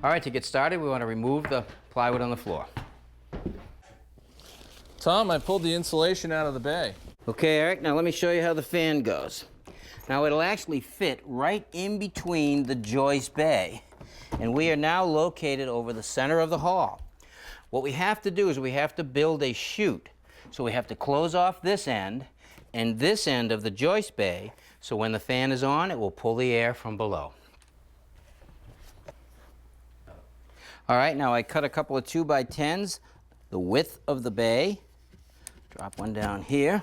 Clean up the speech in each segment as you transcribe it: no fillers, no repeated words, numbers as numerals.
All right, to get started, we want to remove the plywood on the floor. Tom, I pulled the insulation out of the bay. Okay, Eric, now let me show you how the fan goes. Now it'll actually fit right in between the joist bay, and we are now located over the center of the hall. What we have to do is we have to build a chute. So we have to close off this end and this end of the joist bay, so when the fan is on, it will pull the air from below. All right, now I cut a couple of 2x10s, the width of the bay. Drop one down here.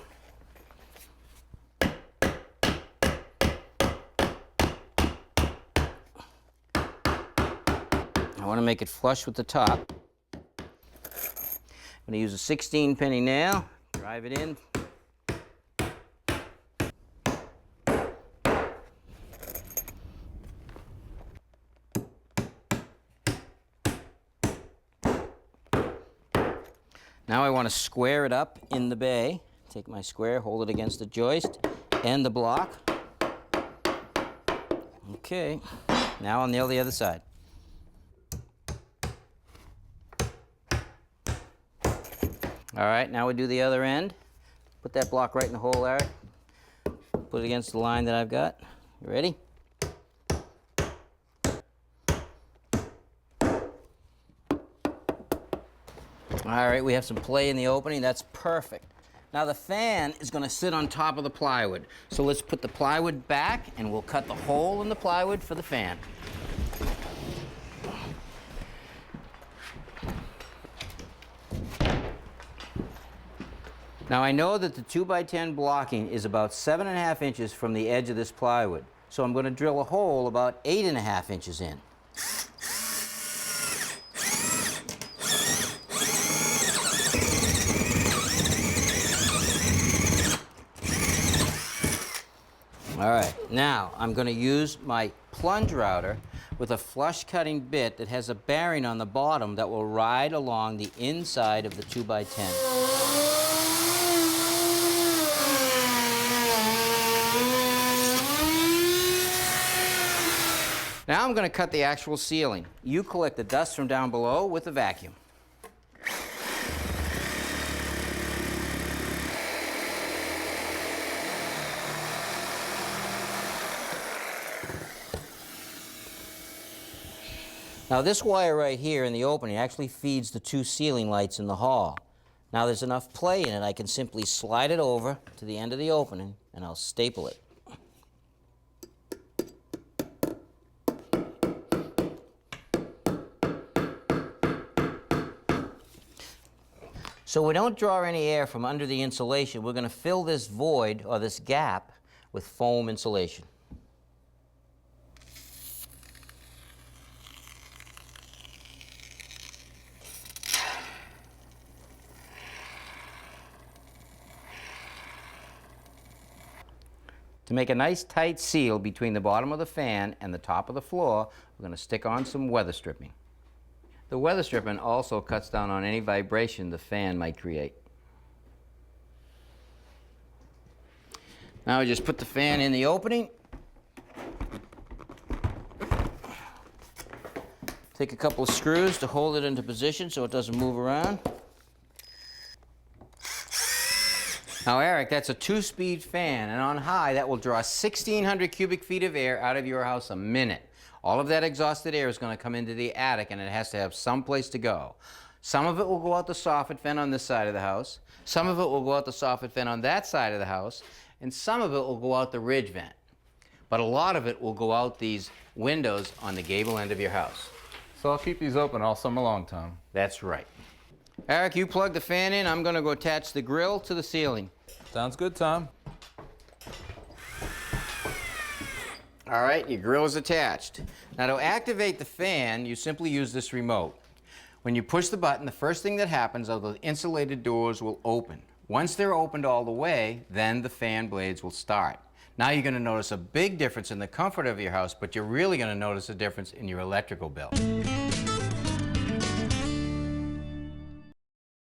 I want to make it flush with the top. I'm going to use a 16-penny nail, drive it in. Now I want to square it up in the bay. Take my square, hold it against the joist and the block. Okay, now I'll nail the other side. All right, now we do the other end. Put that block right in the hole, Eric. Put it against the line that I've got. You ready? All right, we have some play in the opening. That's perfect. Now the fan is going to sit on top of the plywood. So let's put the plywood back and we'll cut the hole in the plywood for the fan. Now I know that the 2x10 blocking is about 7.5 inches from the edge of this plywood. So I'm going to drill a hole about 8.5 inches in. All right, now I'm going to use my plunge router with a flush cutting bit that has a bearing on the bottom that will ride along the inside of the 2x10. Now I'm going to cut the actual ceiling. You collect the dust from down below with a vacuum. Now this wire right here in the opening actually feeds the 2 ceiling lights in the hall. Now there's enough play in it, I can simply slide it over to the end of the opening and I'll staple it. So we don't draw any air from under the insulation. We're going to fill this void, or this gap, with foam insulation. To make a nice tight seal between the bottom of the fan and the top of the floor, we're going to stick on some weather stripping. The weather stripping also cuts down on any vibration the fan might create. Now I just put the fan in the opening. Take a couple of screws to hold it into position so it doesn't move around. Now, Eric, that's a 2-speed fan, and on high, that will draw 1,600 cubic feet of air out of your house a minute. All of that exhausted air is going to come into the attic, and it has to have some place to go. Some of it will go out the soffit vent on this side of the house, some of it will go out the soffit vent on that side of the house, and some of it will go out the ridge vent. But a lot of it will go out these windows on the gable end of your house. So I'll keep these open all summer long, Tom. That's right. Eric, you plug the fan in. I'm going to go attach the grill to the ceiling. Sounds good, Tom. All right, your grill is attached. Now to activate the fan, you simply use this remote. When you push the button, the first thing that happens are the insulated doors will open. Once they're opened all the way, then the fan blades will start. Now you're going to notice a big difference in the comfort of your house, but you're really going to notice a difference in your electrical bill.